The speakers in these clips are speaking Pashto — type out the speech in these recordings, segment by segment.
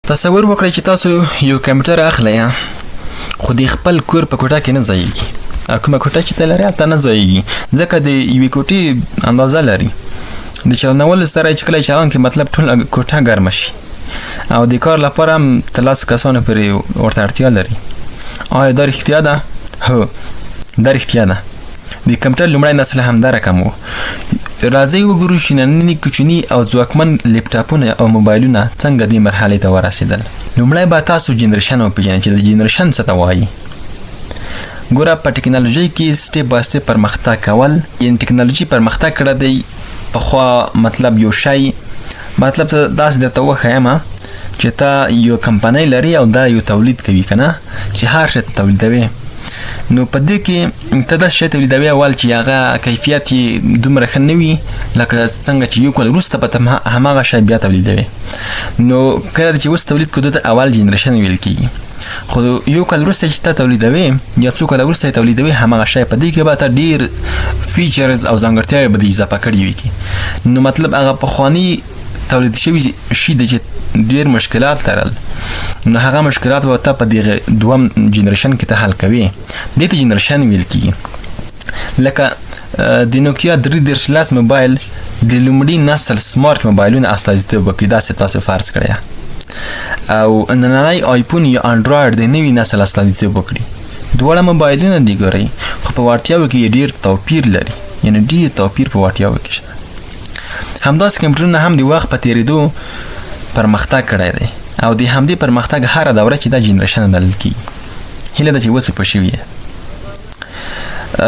تصور وکړئ چې تاسو یو کمپیوټر اخلئ خو د خپل کور په کوټه کې نه ځایږي. کومه کوټه چې ته لرې هلته نه ځایږي ځکه د یوې کوټې اندازه لري. د چلنولو سره چې کله چلان کې مطلب ټول کوټه ګرمه شي او د کار لپاره هم تر 10 کسانو پورې ورته اړتیا لري. آیا دا رښتیا ده؟ هو دا رښتیا ده. د کمپیوټر لومړی نسل هم دا رقم و. راځئ وګورو چې ننني کوچني او ځواکمن لیپټاپونه او موبایلونه څنګه دې مرحلې ته ورسېدل. لومړی به تاسو جنریشن وپېژنئ چې د جنریشن څه ته وایي. ګوره په ټکنالوژۍ کې سټیپ بای سټیپ پرمختګ کول، یعنې ټکنالوژي پرمختګ کړی دی. پخوا مطلب یو شی مطلب ته داسې درته وښیم چې ته یو کمپنۍ لري او دا یو تولید کوي که نه چې هر شی ته تولیدوي. نو په دې کې ته داسې شی تولیدوي اول چې هغه کیفیت یې دومره ښه نه وي لکه څنګه چې یو کال وروسته به ته هماغه شی بیا تولیدوي. نو کله چې اوس تولید کړو ته اول جنریشن ویل کېږي. خو یو کال وروسته چې ته تولیدوي یا څو کاله وروسته یې تولیدوي هماغه شی په دې کې به ته ډېر فیچرز او ځانګړتیاوې به دې اضافه کړي وي. نو مطلب هغه پخواني تولید شوي شي د چې ډېر مشکلات لرل نو هغه مشکلات به ته په دغه دوم جنریشن کې ته حل کوي. دې ته جنریشن ویل کېږي. لکه د نوکیا 3310 موبایل د لومړي نسل سمارټ موبایلونه استازیتوب وکړي. داسې تاسو فرض کړئ. او نننی آیفون یا انډراید د نوي نسل استازیتوب وکړي. دواړه موبایلونه دي ګورئ خو په وړتیاوو کې ډېر توپیر لري، یعنې ډېر توپیر په وړتیاوو کې شته. همداسې کمپیوټرونه هم د وخت په تېرېدو پرمختګ کړی دی او د همدې پرمختګ هره دوره چې دا جنریشن بلل کېږي. هیله ده چې اوس پوه شوي یې.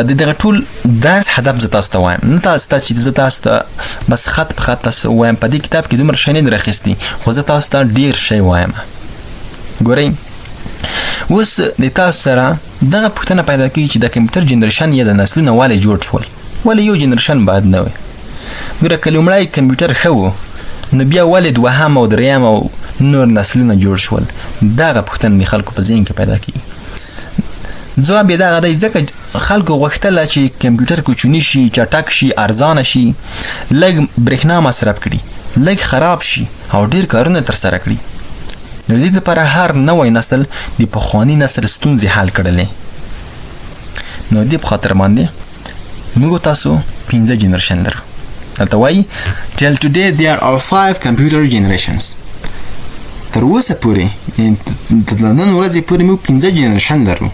د دغه ټول درس هدف زه تاسو ته وایم، نه تاسو ته چې زه تاسو ته بس خط په خط تاسو وایم. په دې کتاب کې دومره شی نه دی راخیستی خو زه تاسو ته ډېر شی وایم. ګورئ اوس د تاسو سره دغه پوښتنه پیدا کېږي چې د کمپیوټر جنریشن یا د نسلونه ولې جوړ شول؟ ولې یو جنریشن باید نه وي؟ ګوره که لومړی کمپیوټر ښه و نو بیا ولې دوهم او دریم او نور نسلونه جوړ شول؟ دغه پوښتنه د خلکو په ذهن کې پیدا کېږي. ځواب یې دغه دی ځکه خلکو غوښتله چې کمپیوټر کوچني شي، چټک شي، ارزانه شي، لږ برېښنا مصرف کړي، لږ خراب شي او ډېر کارونه ترسره کړي. نو دې لپاره هر نوی نسل د پخواني نسل ستونزې حل کړلې. نو دې په خاطر باندې موږ تاسو 5 جنریشن لرو. دلته وایي till today there are 5 computer generations. تر اوسه پورې تر نن ورځې پورې موږ 5 جنریشن لرو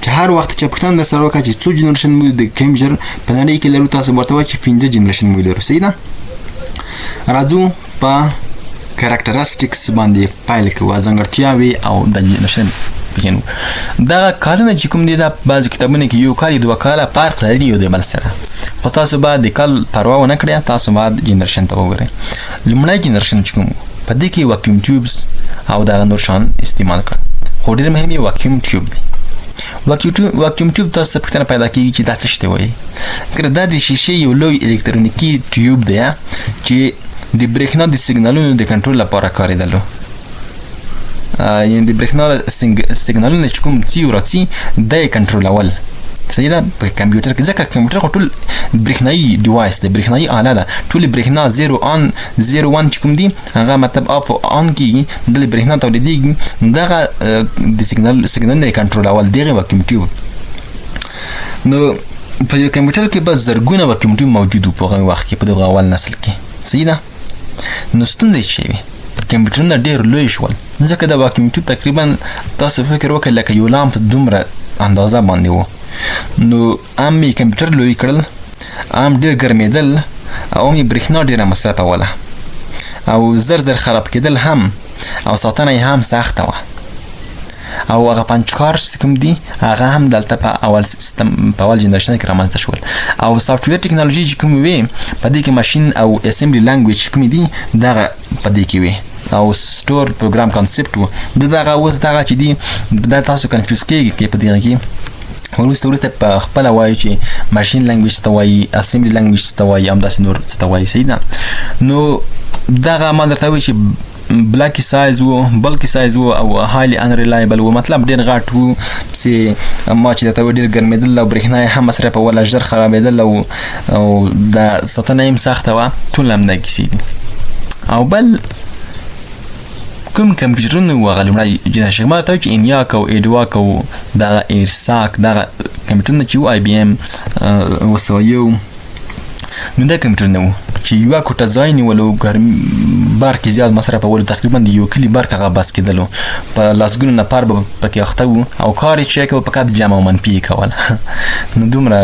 چې هر وخت چې پوښتنه درسره وکړه چې څو جنریشن موږ د کمپیوټر په نړۍ کې لرو تاسو ورته وایي چې 5 جنریشن موږ لرو. صحیح ده؟ راځو په کاراکټرستکس باندې پیل کوو، ځانګړتیاوې او د جنریشن پېژنو. دغه کارونه چې کوم دي دا بعضې کتابونو کې یو کال 2 کاله فرق لري یو د بل سره. خو تاسو باید د کال پروا ونه کړئ، تاسو باید جنریشن ته وګورئ. لومړی جنریشن چې کوم په دې کې واکیوم ټیوبز او دغه نور شان استعمال کړل. خو ډېر مهم یې واکیوم ټیوب دی. واکیوم ټیوب تاسو ته پوښتنه پیدا کېږي چې دا څه شی ته وایي. دا د شیشې یو لوی الکترونیکي ټیوب دی چې د برېښنا د سیګنالونو د کنټرول لپاره کارېدلو. یعنې د برېښنا سیګنالونه چې کوم ځي او راځي دا یې کنټرولول. صحیح ده؟ په کمپیوټر کې ځکه کمپیوټر خو ټول برېښنایي ډیوایس دی، برېښنایي آله ده. ټولې برېښنا 0 1 چې کوم دي هغه مطلب اپ او آن کېږي، دلې برېښنا تولیدېږي. دغه د سیګنالونه یې کنټرولول دغه واکیوم ټیوب. نو په یو کمپیوټر کې به زرګونه واکیوم ټیوب موجود وو په هغه وخت کې په دغه اول نسل کې. صحیح ده؟ نو ستونزې څه وي؟ کمپیوټرونه ډېر لوی شول ځکه د واکیوم ټیوب تقریبا تاسو فکر وکړئ لکه یو لامپ دومره اندازه باندې و. نو عام یې کمپیوټر لوی کړل، عام ډېر ګرمېدل او عام یې برېښنا ډېره مصرفوله او زر خراب کېدل هم او ساتنه یې هم سخته وه. او هغه پنچکار چې کوم دي هغه هم دلته په اول سیستم په اول جنریشن کې رامنځته شول. او سافټویر ټکنالوژي چې کوم وي په دې کې ماشین او اسمبلی لانګویج کوم دي دغه په دې کې وي او سټور پروګرام کانسپټ و. دغه اوس دغه چې دي دا تاسو کنفیوز کېږي په دې کې وروسته په خپله وایي چې ماشین لانګویج څه ته وایي، اسمبلی لانګویج څه ته وایي، همداسې نور څه ته وایي. صحیح ده؟ نو دغه ما درته وایي چې بلکی سایز و، بلکی سایز و او هایلی انریلایبل و، مطلب ډېر غټ و چې ما چې درته وایي ډېر ګرمېدل او برېښنا یې هم مصرفوله، ژر خرابېدل او د ساتنه یې هم سخته وه. ټول همدا کیسې دي. او بل کوم کمپیوټرونه و هغه لومړی جنریشن ما ته چې انیاک او ایډواک او دغه ایرساک دغه کمپیوټرونه چې و آی بي ام وسایو نو دا کمپیوټرونه و چې یوه کوټه ځای نیولو برق یې زیات مصرفولو تقریبا د یو کلي برق هغه بس کېدلو په لسګونو نفر به پکې اخته وو او کار یې چې کوه فقط جمع او منفي یې کول نو دومره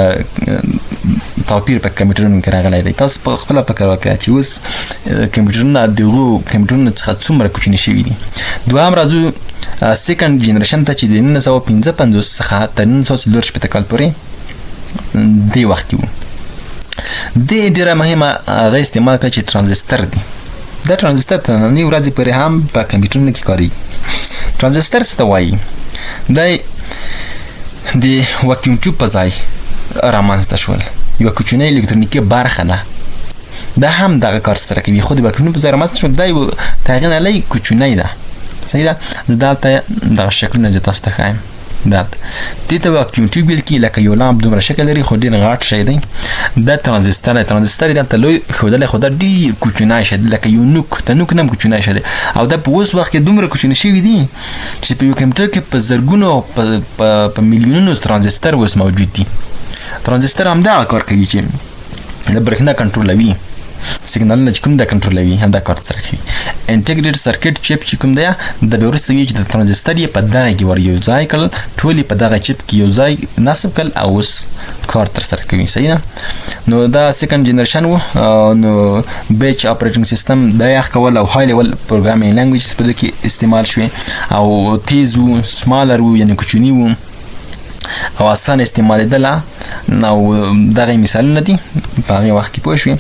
توپیر په کمپیوټرونو کې راغلی دی. تاسو په خپله فکر وکړه چې اوس کمپیوټرونه د هغو کمپیوټرونو څخه څومره کوچني شوي دي. دوهم راځو سیکنډ جنریشن ته چې د 1955 څخه تر 1940 کال پورې دې وخت کې و. دې ډېره مهمه هغه استعمال کړه چې ترانزستر دی. دا ترانزستر تر نننۍ ورځې پورې هم په کمپیوټرونو کې کارېږي. ترانزستر څه ته وایي؟ دی د واکیوم ټیوب په ځای رامنځته شول، یوه کوچنۍ الکترونیکي برخه ده. دا هم دغه کار سره کوي خو د واکیوم په ځای رامنځته شول. دا یو د هغې نه لږ کوچنۍ ده، صحیح ده. دلته دغه شکلونه زه تاسو ته ښایم. دې ته واکیوم ټیوب ویل کېږي، لکه یو لامپ دومره شکل لري خو ډېر غټ شی دی. دا ترانزستر دی. ترانزستر یې دلته لوی ښودلی خو دا ډېر کوچنی شی دی، لکه یو نوک. د نوک نه هم کوچنی شی دی او دا په اوس وخت کې دومره کوچني شوي دي چې په یو کمپیوټر کې په زرګونو په میلیونونو ترانزستر اوس موجود دي. ترانزستر همدغه کار کوي چې د برېښنا کنټرولوي، سیګنالونه چې کوم دا کنټرولوي همدا کار سره کوي. انټیګریټډ سرکټ چپ چې کوم دی د بیا وروسته وي چې د ترانزستر یې په دغه کې ور یو ځای کړل، ټول یې په دغه چپ کې یو ځای نصب کړل او اوس کار ترسره کوي، صحیح ده. نو دا سیکنډ جنریشن و. نو بیچ اپریټینګ سیستم دا یې کول او های لیول پروګرامینګ لینګویجز په دې کې استعمال شوې او تیز و، سمالر و یعنې کوچني و او اسانه استعمالېدله. نو دغه مثالونه دي په هغې وخت کې پوه شوې.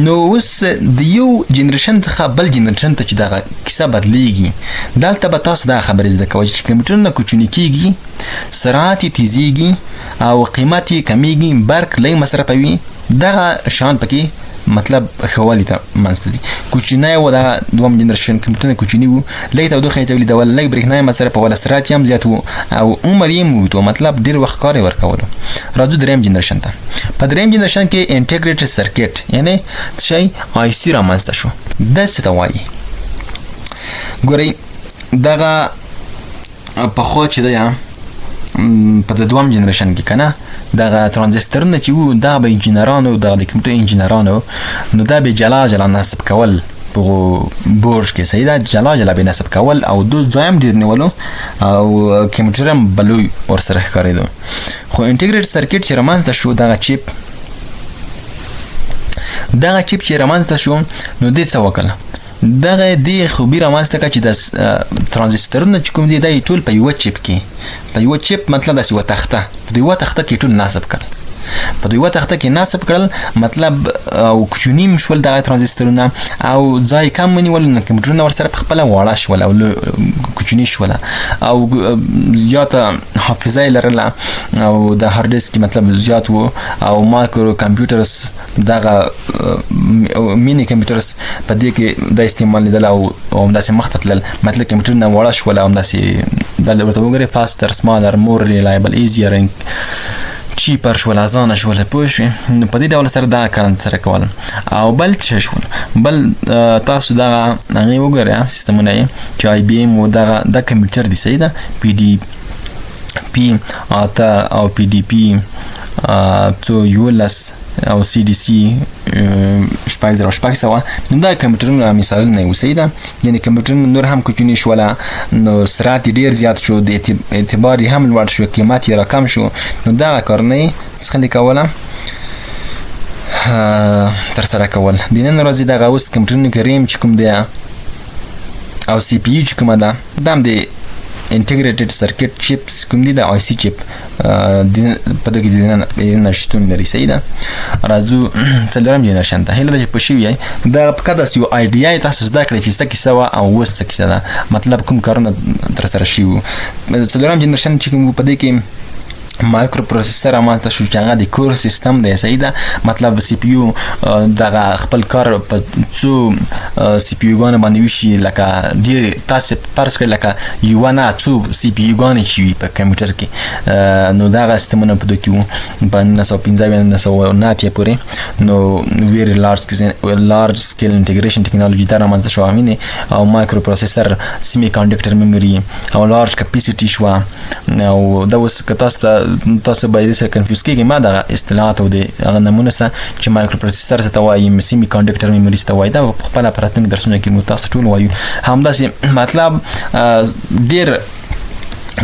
نو اوس د یو جنریشن څخه بل جنریشن ته چې دغه کیسه بدلیږي، دلته به تاسو دا خبرې زده کوئ چې کمپیوټرونه کوچني کېږي، سرعت یې تیزېږي او قیمت یې کمیږي، برق لږ مصرفوي. دغه شیان پکې مطلب ښه ته منځته ځي. کوچنی و دغه دوم جنریشن کمپیوټرونه کوچني وو، لږ تودوخه یې تولیدول، لږ برېښنا یې مصرفوله، سرعت یې هم زیات و او عمر یې هم اوږد و، مطلب ډېر وخت کار یې ورکولو. راځو درېیم جنریشن ته. په درېیم جنریشن کې انټیګریټډ سرکټ یعنې څه شی آی سی رامنځته شو. دا څه ته وایي؟ ګورئ دغه پخوا چې دی په د دوم جنریشن کې که نه دغه ترانزسترونه چې وو دا به انجینرانو دغه د کمپیوټر انجینرانو نو دا به جلا جلا نصب کول په بورډ کې، صحیح ده. جلا جلا به نصب کول او دو ځای هم ډېر نیولو او کمپیوټر هم به لوی ورسره ښکارېدو. خو انټیګریټ سرکټ چې رامنځته شو، دغه چپ چې رامنځته شو نو دې څه وکړه؟ دغه دې خوبي رامنځته کړه چې د ترانزسترونه چې کوم دي دا یې ټول په یوه چپ کې، په یوه چپ مطلب داسې یوه تخته، په یوه تخته کې ټول نصب کړل. په یوه تخته کې نصب کړل مطلب او کوچني هم شول دغه ترانزسترونه او ځای کم ونیول، نو کمپیوټرونه ورسره په خپله واړه شول او کوچني شول او زیاته حافظه یې لرله او د هارډ ډیسک مطلب زیات و او مایکرو کمپیوټرز دغه مینی کمپیوټرز په دې کې دا استعمالېدل او همداسې مخته تلل، مطلب کمپیوټرونه واړه شول او همداسې دا ورته وګورئ فاسټر، سمالر، مور ریلایبل، ایزیر، چیپر شول، ازانه شول، پوه شوې. نو په دې ډول سره دغه کار سره کول. او بل څه شول؟ بل تاسو دغه هغې وګورئ سیستمونه یې چې آی بي ایم و دا کمپیوټر دی، صحیح ده. پی ډي پي 8 او پی ډي پي 11 او سی ډي سي 1600. نو دا کمپیوټرونه مثالونه یې، صحیح ده. یعنې کمپیوټرونه نور هم کوچني شوله، نو سرعت یې ډېر زیات شو، د اعتبار یې هم لوړ شو، قیمت یې راکم شو. نو دغه کارونه یې څه خلي کوله ترسره کول. د نن ورځې دغه اوس کمپیوټرونو کې ریم چې کوم دی او سی پي یو چې کومه ده دا هم د انټیګریټډ سرکټ چپس کوم دي د آی سی چپ په دغه کې د نن شتون لري، صحیح ده. راځو څلورم جنریشن ته. هیله ده چې پوه شوي یئ. دا فقط داسې یو آیډیا یې تاسو زده کړئ چې څه کیسه وه او اوس څه کیسه ده، مطلب کوم کارونه ترسره شوي وو. څلورم جنریشن چې کوم په دې کې مایکروپروسیسر رامنځته شو چې هغه د کور سیستم دی. صحیح ده، مطلب سی پی یو دغه خپل کار په څو سی پی یوګانو باندې وشي، لکه ډېر تاسې فرض کړئ لکه یوه نه څو سی پی یوګانې چې وي په کمپیوټر کې، نو دغه سیستمونه په دوی کې وو په 1950 یا 1990 پورې. نو ویری لارج سکیل انټیګریشن ټیکنالوژي دا رامنځته شوه او مایکروپروسیسر سیمی کانډکټر میموري او لارج کپیسیټي شوه. او دا اوس که تاسو باید سره کنفیوز کېږئ، ما دغه اصطلاحات او د هغه نمونه څه چې مایکروپروسیسر څه ته وایي، سیمی کانډکټر میموري څه ته وایي، دا په خپله په راتلونکي درسونو کې مو تاسو ټول وایو. همداسې مطلب ډېر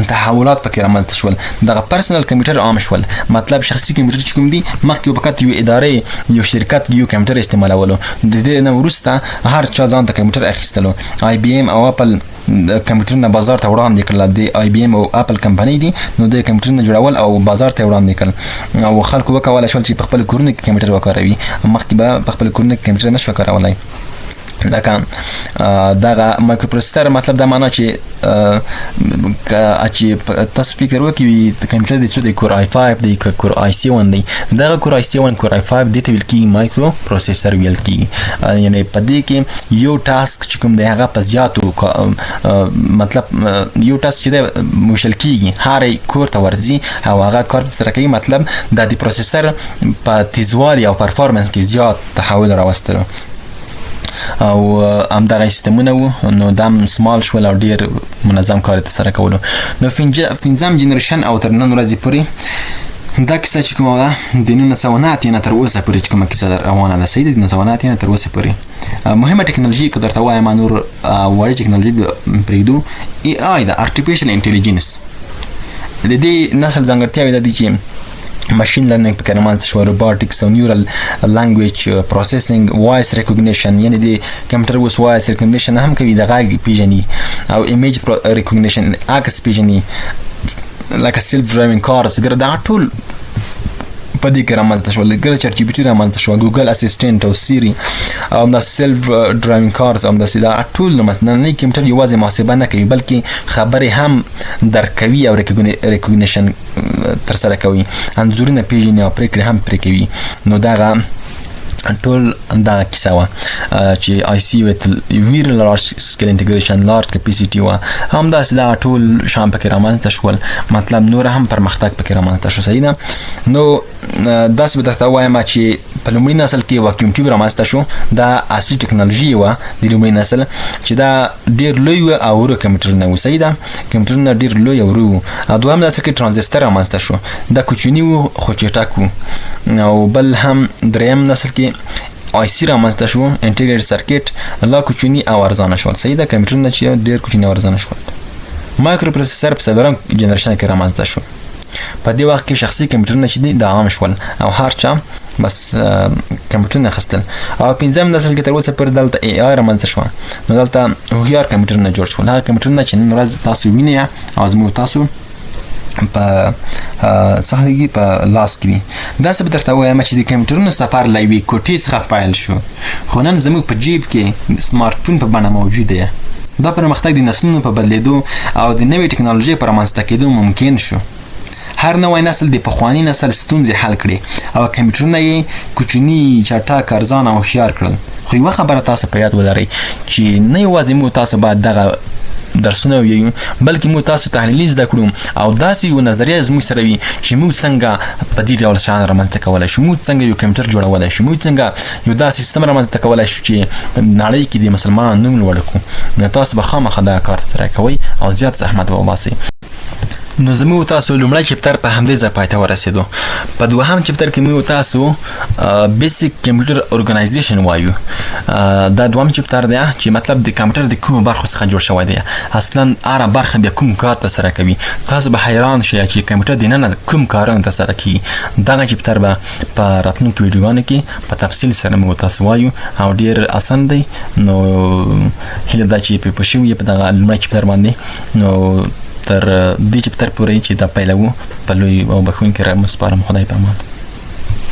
تحولات پکې رامنځته شول. دغه پرسنل کمپیوټر عام شول، مطلب شخصي کمپیوټر چې کوم دي مخکې فقط یو ادارې یو شرکت یو کمپیوټر استعمالولو، د دې نه وروسته هر چا ځان ته کمپیوټر اخیستلو. آی بي ایم او اپل کمپیوټرونه بازار ته وړاندې کړل. د آی بي ایم او اپل کمپنۍ دي، نو د کمپیوټرونه جوړول او بازار ته وړاندې کړل او خلکو وکولای شول چې په خپل کورونو کې کمپیوټر وکاروي. مخکې به په خپل کورونو کې کمپیوټر نشو کارولای. لکه دغه مایکروپروسیسر مطلب دا معنا چې تاسو فکر وکړئ کمپیوټر دی څو دی، کور آی 5 دی که کور آی 7 دی. دغه کور آی 7 کور آی 5 دی ته ویل کېږي مایکروپروسیسر ویل کېږي. یعنې په دې کې یو ټاسک چې کوم دی هغه په زیاتو مطلب یو ټاسک چې دی ویشل کېږي هر کور ته ورځي او هغه کار سره کوي. مطلب دا د پروسیسر په تیزوالي او پرفارمنس کې زیات تحول راوستلو او همدغه سیستمونه وو. نو دا سمال شول او ډېر منظم کار یې ترسره کولو. نو پنځم جنریشن او تر نن ورځې پورې دا کیسه چې کومه ده د 1990 نه تر اوسه پورې چې کومه کیسه روانه ده. صحیح ده، د 1990 نه تر اوسه پورې مهمه ټکنالوژي که درته وایم نور وړې ټکنالوژي پرېږدو، ای آی ده، ارټیفیشل انټیلیجنس. د دې نسل ځانګړتیاوې دا دي چې ماشین لرنینګ پکې رامنځته شوه، روباټکس او نیورل لانګویج پروسیسینګ، وایس ریکوګنیشن، یعنې د کمپیوټر اوس وایس ریکوګنیشن هم کوي، د غږ پیژني، او ایمیج ریکوګنیشن عکس پیژني، لکه سیلف ډرایوینګ کارز. دا ټول په دې کې رامنځته شول. ګره چټ جی پي ټي رامنځته شوه، ګوګل اسسټنټ او سیري او همداسې سیلف ډرایوینګ کارز او همداسې دا ټول نننی کمپیوټر یوازې محاسبه نه کوي بلکې خبرې هم درک کوي او ریکوګنیشن ترسره کوي، انځورونه پیژني او پرېکړې هم پرې کوي. نو دغه ټول دغه کیسه وه چې آی سی ویری لارج سکیل انټیګریشن، لارج کپیسیټي وه. همداسې دغه ټول شیان پکې رامنځته شول، مطلب نور هم پرمختګ پکې رامنځته شو. صحیح ده. نو داسې به درته ووایم چې په لومړي نسل کې واکیوم ټیوب رامنځته شو. دا اصلي ټکنالوژي وه د لومړي نسل چې دا ډېر لوی و او ورو کمپیوټرونه وو. صحیح ده، کمپیوټرونه ډېر لوی او ورو وو. او دویم نسل کې ټرانزستر رامنځته شو، دا کوچني وو خو چټک وو. او بل هم دریم نسل کې آی سی رامنځته شو، انټیګریټډ سرکټ، لا کوچني او ارزانه شول. صحیح ده، کمپیوټرونه چې ډېر کوچني او ارزانه شول. مایکروپروسیسر په څلورم جنریشن کې رامنځته شو. په دې وخت کې شخصي کمپیوټرونه چې دي دا عام شول او هر چا بس کمپیوټرونه اخیستل. او پنځم نسل کې تر اوسه پورې دلته ای آی رامنځته شوه. نو دلته هوښیار کمپیوټرونه جوړ شول، هغه کمپیوټرونه چې نن ورځ تاسو وینئ او زموږ تاسو په څخه په لاس کې دي. داسې به درته ووایم چې د کمپیوټرونو سفر له یوې کوټې څخه پیل شو، خو نن زموږ په جیب کې سمارټ فون په بڼه موجود دی. دا پرمختګ د نسلونو په بدلیدو او د نوې ټکنالوژۍ په رامنځته کېدو ممکن شو. هر نوی نسل د پخواني نسل ستونزې حل کړي او کمپیوټرونه یې کوچني، چټک، ارزانه او هوښیار کړل. خو یوه خبره تاسو په یاد ولرئ چې نه یوازې موږ تاسو باید دغه درسونه ویو بلکې موږ تاسو تحلیلي زده کړو او داسې یو نظریه زموږ سره وي چې موږ څنګه په دې ډول شیان رامنځته کولی شو، موږ څنګه یو کمپیوټر جوړولی شو، موږ څنګه یو داسې سیستم رامنځته کولی شو چې په نړۍ کې د مسلمانانو نوم لوړ کړو. نو تاسو به خامخا دغه کار ترسره کوئ او زیات زحمت به وباسئ. نو زموږ تاسو لومړی چپټر په همدې ځای پای ته ورسېدو. په دوهم چپټر کې موږ تاسو بیسیک کمپیوټر ارګنایزیشن وایو. دا دوم چپټر دی چې مطلب د کمپیوټر د کومو برخو څخه جوړ شوی دی، اصلا هره برخه بیا کوم کار ترسره کوي. تاسو به حیران شئ چې کمپیوټر دننه کوم کارونه ترسره کوي. دغه چپټر به په راتلونکو ویډیوګانو کې په تفصیل سره موږ تاسو وایو او ډېر اسان دی. نو هیله ده چې په پوه شوي په دغه لومړی چپټر باندې. نو تر دې چپټر پورې چې دا پیلوو په لوی او بخښونکي رحم سپارم. خدای په امان.